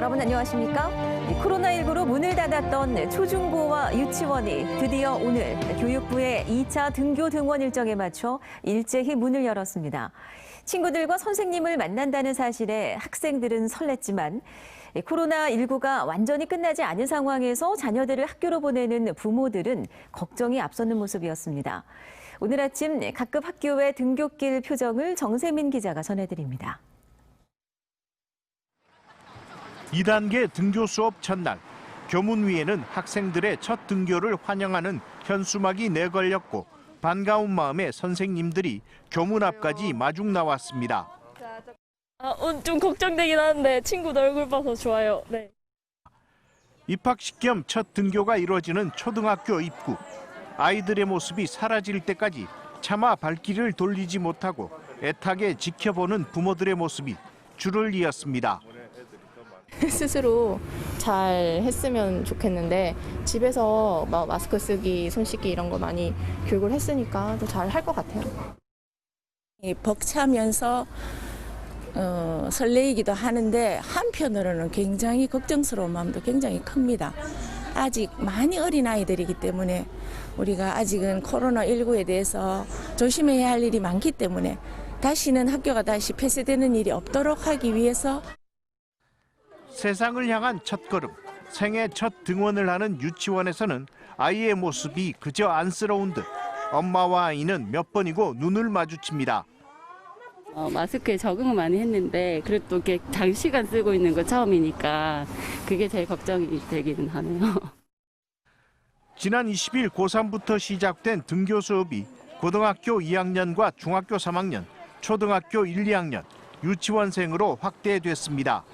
여러분 안녕하십니까? 코로나19로 문을 닫았던 초중고와 유치원이 드디어 오늘 교육부의 2차 등교 등원 일정에 맞춰 일제히 문을 열었습니다. 친구들과 선생님을 만난다는 사실에 학생들은 설렜지만 코로나19가 완전히 끝나지 않은 상황에서 자녀들을 학교로 보내는 부모들은 걱정이 앞서는 모습이었습니다. 오늘 아침 각급 학교의 등교길 표정을 정세민 기자가 전해드립니다. 2단계 등교 수업 첫날, 교문 위에는 학생들의 첫 등교를 환영하는 현수막이 내걸렸고 반가운 마음에 선생님들이 교문 앞까지 마중 나왔습니다. 좀 걱정되긴 하는데 친구들 얼굴 봐서 좋아요. 네. 입학식 겸 첫 등교가 이루어지는 초등학교 입구. 아이들의 모습이 사라질 때까지 차마 발길을 돌리지 못하고 애타게 지켜보는 부모들의 모습이 줄을 이었습니다. 스스로 잘 했으면 좋겠는데 집에서 마스크 쓰기, 손 씻기 이런 거 많이 교육을 했으니까 더 잘 할 것 같아요. 벅차면서 설레이기도 하는데 한편으로는 굉장히 걱정스러운 마음도 굉장히 큽니다. 아직 많이 어린 아이들이기 때문에 우리가 아직은 코로나19에 대해서 조심해야 할 일이 많기 때문에 다시는 학교가 다시 폐쇄되는 일이 없도록 하기 위해서 세상을 향한 첫걸음, 생애 첫 등원을 하는 유치원에서는 아이의 모습이 그저 안쓰러운 듯 엄마와 아이는 몇 번이고 눈을 마주칩니다. 마스크에 적응을 많이 했는데 그래도 또 이렇게 장시간 쓰고 있는 거 처음이니까 그게 제일 걱정이 되기는 하네요. 지난 20일 고3부터 시작된 등교 수업이 고등학교 2학년과 중학교 3학년, 초등학교 1, 2학년, 유치원생으로 확대됐습니다.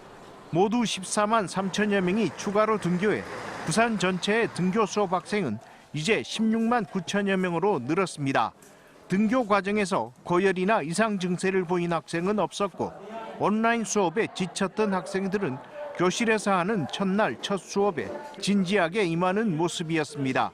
모두 14만 3천여 명이 추가로 등교해 부산 전체의 등교 수업 학생은 이제 16만 9천여 명으로 늘었습니다. 등교 과정에서 고열이나 이상 증세를 보인 학생은 없었고 온라인 수업에 지쳤던 학생들은 교실에서 하는 첫날 첫 수업에 진지하게 임하는 모습이었습니다.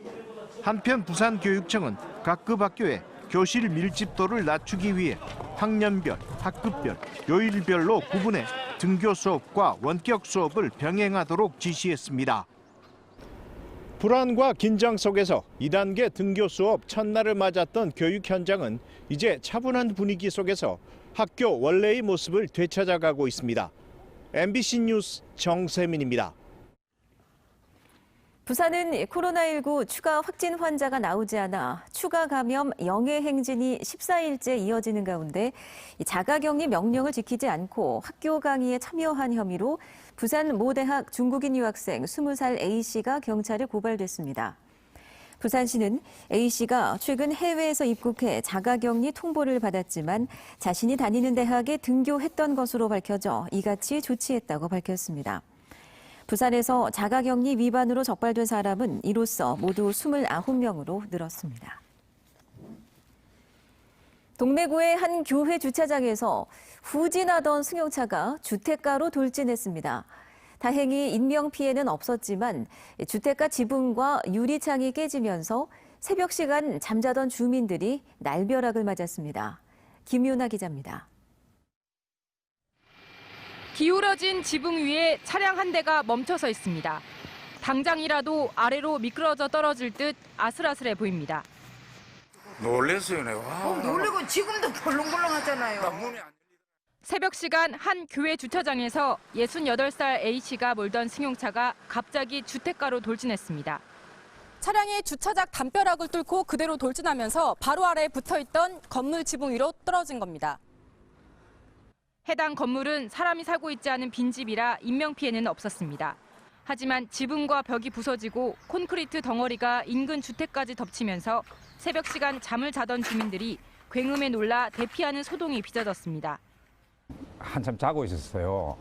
한편 부산교육청은 각급 학교에 교실 밀집도를 낮추기 위해 학년별, 학급별, 요일별로 구분해 등교 수업과 원격 수업을 병행하도록 지시했습니다. 불안과 긴장 속에서 2단계 등교 수업 첫날을 맞았던 교육 현장은 이제 차분한 분위기 속에서 학교 원래의 모습을 되찾아가고 있습니다. MBC 뉴스 정세민입니다. 부산은 코로나19 추가 확진 환자가 나오지 않아 추가 감염 영해 행진이 14일째 이어지는 가운데 자가격리 명령을 지키지 않고 학교 강의에 참여한 혐의로 부산 모 대학 중국인 유학생 20살 A씨가 경찰에 고발됐습니다. 부산시는 A씨가 최근 해외에서 입국해 자가격리 통보를 받았지만 자신이 다니는 대학에 등교했던 것으로 밝혀져 이같이 조치했다고 밝혔습니다. 부산에서 자가격리 위반으로 적발된 사람은 이로써 모두 29명으로 늘었습니다. 동래구의 한 교회 주차장에서 후진하던 승용차가 주택가로 돌진했습니다. 다행히 인명피해는 없었지만 주택가 지붕과 유리창이 깨지면서 새벽 시간 잠자던 주민들이 날벼락을 맞았습니다. 김윤아 기자입니다. 기울어진 지붕 위에 차량 한 대가 멈춰서 있습니다. 당장이라도 아래로 미끄러져 떨어질 듯 아슬아슬해 보입니다. 놀랐어요, 내가. 놀리고 지금도 벌렁벌렁하잖아요. 새벽 시간 한 교회 주차장에서 68살 A씨가 몰던 승용차가 갑자기 주택가로 돌진했습니다. 차량이 주차장 담벼락을 뚫고 그대로 돌진하면서 바로 아래에 붙어있던 건물 지붕 위로 떨어진 겁니다. 해당 건물은 사람이 살고 있지 않은 빈집이라 인명피해는 없었습니다. 하지만 지붕과 벽이 부서지고 콘크리트 덩어리가 인근 주택까지 덮치면서 새벽 시간 잠을 자던 주민들이 굉음에 놀라 대피하는 소동이 빚어졌습니다. 한참 자고 있었어요.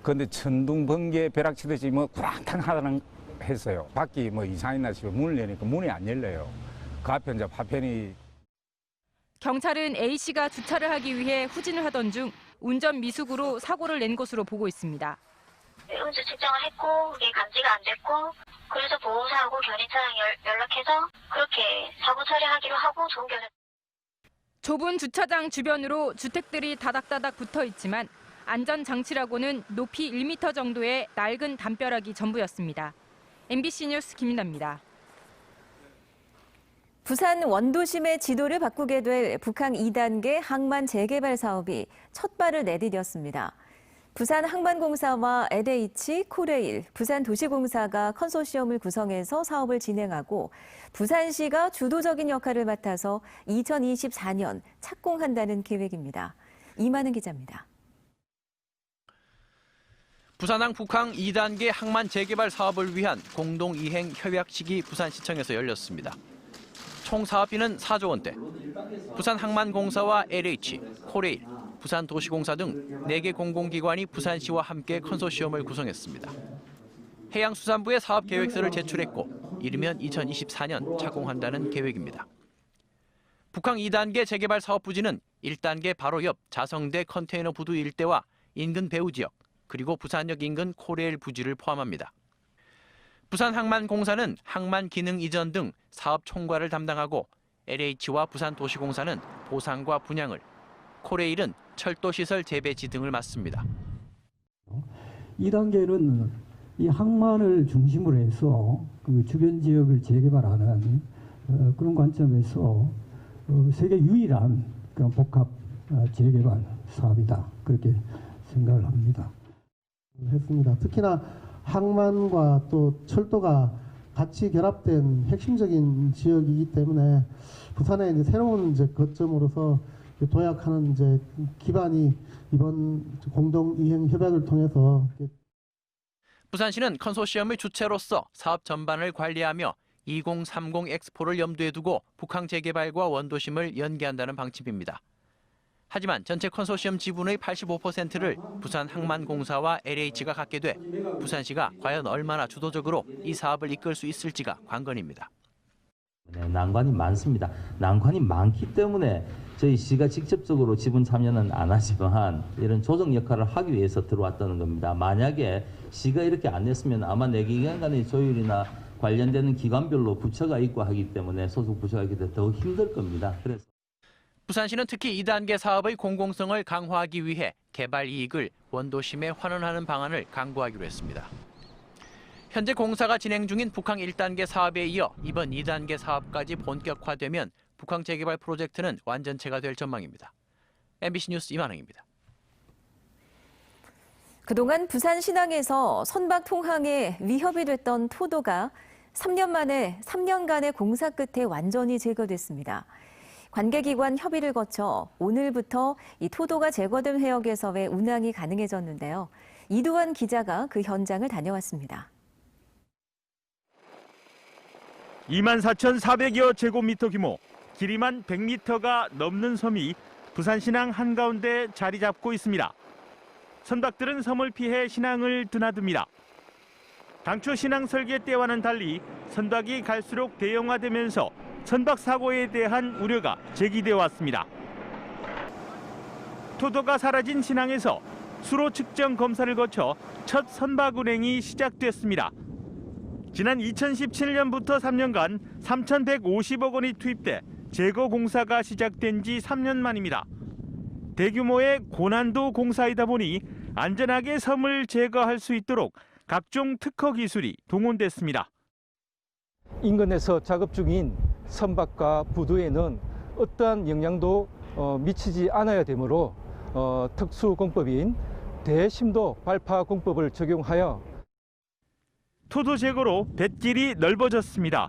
그런데 천둥 번개 벼락치듯이 구랑탕 했어요. 밖이 이상했나 싶어 문을 여니까 문이 안 열려요. 그 앞에 이제 파편이. 경찰은 A씨가 주차를 하기 위해 후진을 하던 중 운전 미숙으로 사고를 낸 것으로 보고 있습니다. 운수 측정을 했고 그게 감지가 안 됐고 그래서 보호사하고 견인차랑 연락해서 그렇게 사고 처리하기로 하고 좋은 결과. 좁은 주차장 주변으로 주택들이 다닥다닥 붙어 있지만 안전장치라고는 높이 1m 정도의 낡은 담벼락이 전부였습니다. MBC 뉴스 김민아입니다. 부산 원도심의 지도를 바꾸게 될 북항 2단계 항만 재개발 사업이 첫 발을 내디뎠습니다. 부산 항만공사와 LH, 코레일, 부산도시공사가 컨소시엄을 구성해서 사업을 진행하고 부산시가 주도적인 역할을 맡아서 2024년 착공한다는 계획입니다. 이만은 기자입니다. 부산항 북항 2단계 항만 재개발 사업을 위한 공동이행 협약식이 부산시청에서 열렸습니다. 총 사업비는 4조 원대. 부산항만공사와 LH, 코레일, 부산도시공사 등 4개 공공기관이 부산시와 함께 컨소시엄을 구성했습니다. 해양수산부에 사업계획서를 제출했고 이르면 2024년 착공한다는 계획입니다. 북항 2단계 재개발 사업 부지는 1단계 바로 옆 자성대 컨테이너 부두 일대와 인근 배후 지역, 그리고 부산역 인근 코레일 부지를 포함합니다. 부산항만공사는 항만 기능 이전 등 사업 총괄을 담당하고 LH와 부산도시공사는 보상과 분양을, 코레일은 철도시설 재배치 등을 맡습니다. 2단계는 이 항만을 중심으로 해서 그 주변 지역을 재개발하는 그런 관점에서 세계 유일한 그런 복합 재개발 사업이다. 그렇게 생각을 합니다. 했습니다. 특히나 항만과 또 철도가 같이 결합된 핵심적인 지역이기 때문에 부산의 이제 새로운 이제 거점으로서 도약하는 이제 기반이 이번 공동 이행 협약을 통해서. 부산시는 컨소시엄의 주체로서 사업 전반을 관리하며 2030 엑스포를 염두에 두고 북항 재개발과 원도심을 연계한다는 방침입니다. 하지만 전체 컨소시엄 지분의 85%를 부산항만공사와 LH가 갖게 돼 부산시가 과연 얼마나 주도적으로 이 사업을 이끌 수 있을지가 관건입니다. 네, 난관이 많습니다. 난관이 많기 때문에 저희 시가 직접적으로 지분 참여는 안 하지만 이런 조정 역할을 하기 위해서 들어왔다는 겁니다. 만약에 시가 이렇게 안 냈으면 아마 4기관 간의 조율이나 관련되는 기관별로 부처가 있고 하기 때문에 소속 부처가 있기 때문에 더 힘들 겁니다. 그래서 부산시는 특히 2단계 사업의 공공성을 강화하기 위해 개발 이익을 원도심에 환원하는 방안을 강구하기로 했습니다. 현재 공사가 진행 중인 북항 1단계 사업에 이어 이번 2단계 사업까지 본격화되면 북항 재개발 프로젝트는 완전체가 될 전망입니다. MBC 뉴스 이만흥입니다. 그동안 부산 신항에서 선박 통항에 위협이 됐던 토도가 3년간의 공사 끝에 완전히 제거됐습니다. 관계기관 협의를 거쳐 오늘부터 이 토도가 제거된 해역에서의 운항이 가능해졌는데요. 이두환 기자가 그 현장을 다녀왔습니다. 24,400여 제곱미터 규모, 길이만 100m가 넘는 섬이 부산 신항 한가운데 자리 잡고 있습니다. 선박들은 섬을 피해 신항을 드나듭니다. 당초 신항 설계 때와는 달리 선박이 갈수록 대형화되면서 선박 사고에 대한 우려가 제기되어 왔습니다. 토도가 사라진 신항에서 수로 측정 검사를 거쳐 첫 선박 운행이 시작됐습니다. 지난 2017년부터 3년간 3,150억 원이 투입돼 제거 공사가 시작된 지 3년 만입니다. 대규모의 고난도 공사이다 보니 안전하게 섬을 제거할 수 있도록 각종 특허 기술이 동원됐습니다. 인근에서 작업 중인 선박과 부두에는 어떠한 영향도 미치지 않아야 되므로 특수공법인 대심도 발파 공법을 적용하여 토도 제거로 뱃길이 넓어졌습니다.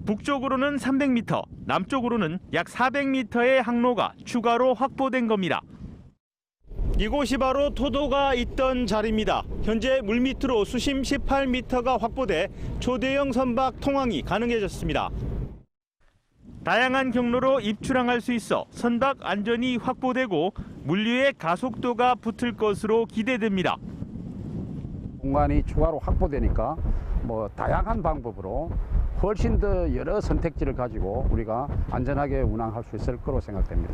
북쪽으로는 300m, 남쪽으로는 약 400m의 항로가 추가로 확보된 겁니다. 이곳이 바로 토도가 있던 자리입니다. 현재 물밑으로 수심 18m가 확보돼 초대형 선박 통항이 가능해졌습니다. 다양한 경로로 입출항할 수 있어 선박 안전이 확보되고 물류의 가속도가 붙을 것으로 기대됩니다. 공간이 추가로 확보되니까 다양한 방법으로 훨씬 더 여러 선택지를 가지고 우리가 안전하게 운항할 수 있을 거로 생각됩니다.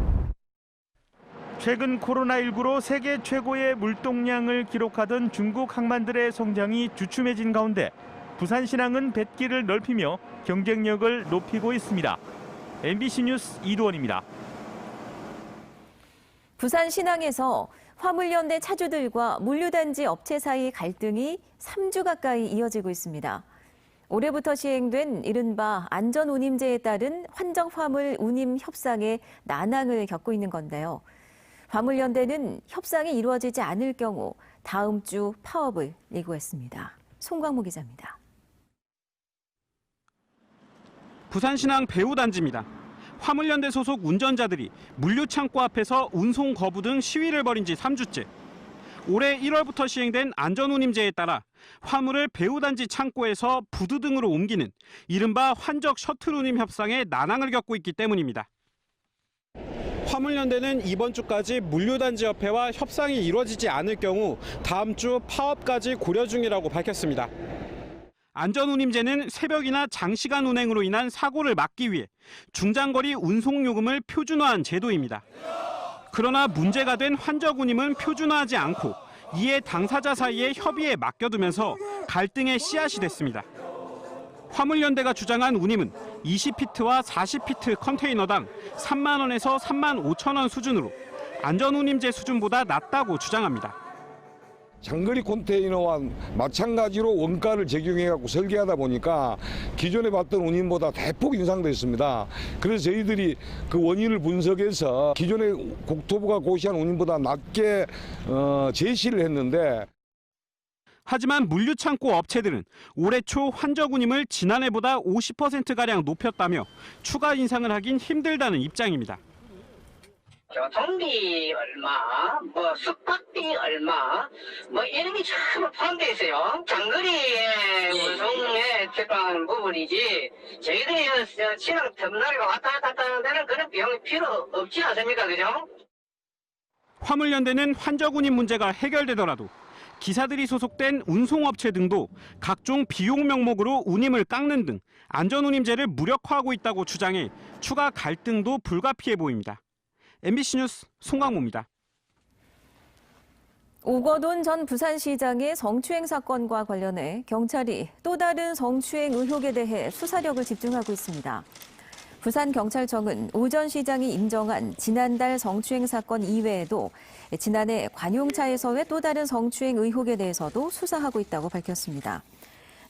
최근 코로나19로 세계 최고의 물동량을 기록하던 중국 항만들의 성장이 주춤해진 가운데 부산 신항은 뱃길을 넓히며 경쟁력을 높이고 있습니다. MBC 뉴스 이두원입니다. 부산 신항에서 화물연대 차주들과 물류단지 업체 사이 갈등이 3주 가까이 이어지고 있습니다. 올해부터 시행된 이른바 안전운임제에 따른 환정화물 운임 협상에 난항을 겪고 있는 건데요. 화물연대는 협상이 이루어지지 않을 경우 다음 주 파업을 예고했습니다. 송광무 기자입니다. 부산신항 배우단지입니다. 화물연대 소속 운전자들이 물류창고 앞에서 운송 거부 등 시위를 벌인 지 3주째. 올해 1월부터 시행된 안전운임제에 따라 화물을 배우단지 창고에서 부두 등으로 옮기는 이른바 환적 셔틀 운임 협상에 난항을 겪고 있기 때문입니다. 화물연대는 이번 주까지 물류단지 협회와 협상이 이루어지지 않을 경우 다음 주 파업까지 고려 중이라고 밝혔습니다. 안전운임제는 새벽이나 장시간 운행으로 인한 사고를 막기 위해 중장거리 운송요금을 표준화한 제도입니다. 그러나 문제가 된 환적운임은 표준화하지 않고 이에 당사자 사이의 협의에 맡겨두면서 갈등의 씨앗이 됐습니다. 화물연대가 주장한 운임은 20피트와 40피트 컨테이너당 3만 원에서 3만 5천 원 수준으로 안전운임제 수준보다 낮다고 주장합니다. 장거리 컨테이너와 마찬가지로 원가를 적용해갖고 설계하다 보니까 기존에 봤던 운임보다 대폭 인상됐습니다. 그래서 저희들이 그 원인을 분석해서 기존에 국토부가 고시한 운임보다 낮게 제시를 했는데 하지만 물류창고 업체들은 올해 초 환적 운임을 지난해보다 50%가량 높였다며 추가 인상을 하긴 힘들다는 입장입니다. 교통비 얼마, 숙박비 얼마, 이런 게 전부 포함되어 있어요. 장거리에 운송에 특화하는 부분이지, 저희들이 신항 터미널에 왔다 갔다 하는 데는 그런 비용이 필요 없지 않습니까, 그죠? 화물연대는 환적 운임 문제가 해결되더라도 기사들이 소속된 운송업체 등도 각종 비용 명목으로 운임을 깎는 등 안전운임제를 무력화하고 있다고 주장해 추가 갈등도 불가피해 보입니다. MBC 뉴스 송광무입니다. 오거돈 전 부산시장의 성추행 사건과 관련해 경찰이 또 다른 성추행 의혹에 대해 수사력을 집중하고 있습니다. 부산경찰청은 오 전 시장이 인정한 지난달 성추행 사건 이외에도 지난해 관용차에서의 또 다른 성추행 의혹에 대해서도 수사하고 있다고 밝혔습니다.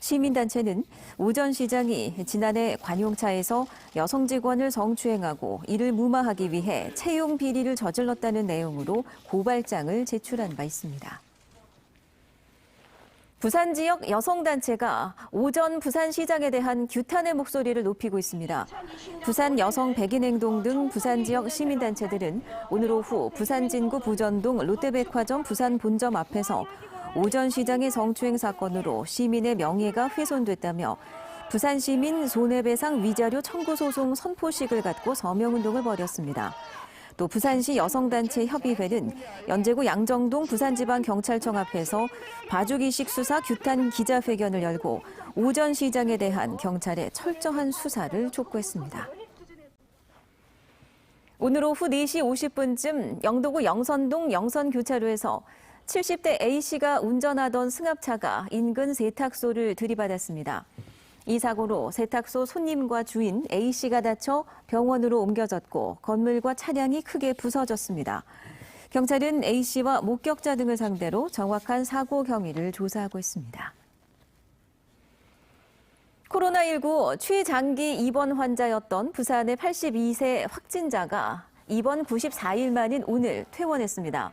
시민단체는 오 전 시장이 지난해 관용차에서 여성 직원을 성추행하고 이를 무마하기 위해 채용 비리를 저질렀다는 내용으로 고발장을 제출한 바 있습니다. 부산 지역 여성단체가 오 전 부산시장에 대한 규탄의 목소리를 높이고 있습니다. 부산 여성 백인행동 등 부산 지역 시민단체들은 오늘 오후 부산 진구 부전동 롯데백화점 부산 본점 앞에서 오 전 시장의 성추행 사건으로 시민의 명예가 훼손됐다며 부산시민 손해배상 위자료 청구 소송 선포식을 갖고 서명운동을 벌였습니다. 또 부산시 여성단체 협의회는 연제구 양정동 부산지방경찰청 앞에서 봐주기식 수사 규탄 기자회견을 열고 오 전 시장에 대한 경찰의 철저한 수사를 촉구했습니다. 오늘 오후 4시 50분쯤 영도구 영선동 영선교차로에서 70대 A씨가 운전하던 승합차가 인근 세탁소를 들이받았습니다. 이 사고로 세탁소 손님과 주인 A씨가 다쳐 병원으로 옮겨졌고 건물과 차량이 크게 부서졌습니다. 경찰은 A씨와 목격자 등을 상대로 정확한 사고 경위를 조사하고 있습니다. 코로나19 최장기 입원 환자였던 부산의 82세 확진자가 입원 94일 만인 오늘 퇴원했습니다.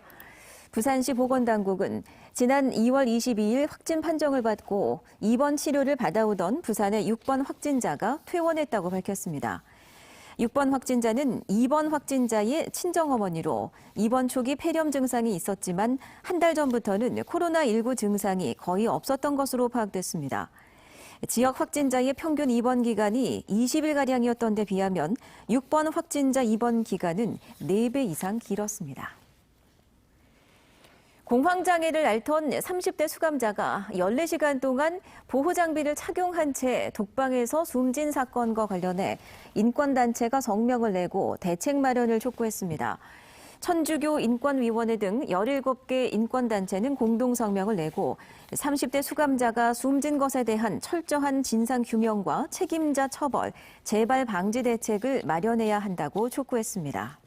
부산시 보건당국은 지난 2월 22일 확진 판정을 받고 입원 치료를 받아오던 부산의 6번 확진자가 퇴원했다고 밝혔습니다. 6번 확진자는 2번 확진자의 친정어머니로 입원 초기 폐렴 증상이 있었지만 한 달 전부터는 코로나19 증상이 거의 없었던 것으로 파악됐습니다. 지역 확진자의 평균 입원 기간이 20일가량이었던 데 비하면 6번 확진자 입원 기간은 4배 이상 길었습니다. 공황장애를 앓던 30대 수감자가 14시간 동안 보호장비를 착용한 채 독방에서 숨진 사건과 관련해 인권단체가 성명을 내고 대책 마련을 촉구했습니다. 천주교 인권위원회 등 17개 인권단체는 공동 성명을 내고 30대 수감자가 숨진 것에 대한 철저한 진상규명과 책임자 처벌, 재발 방지 대책을 마련해야 한다고 촉구했습니다.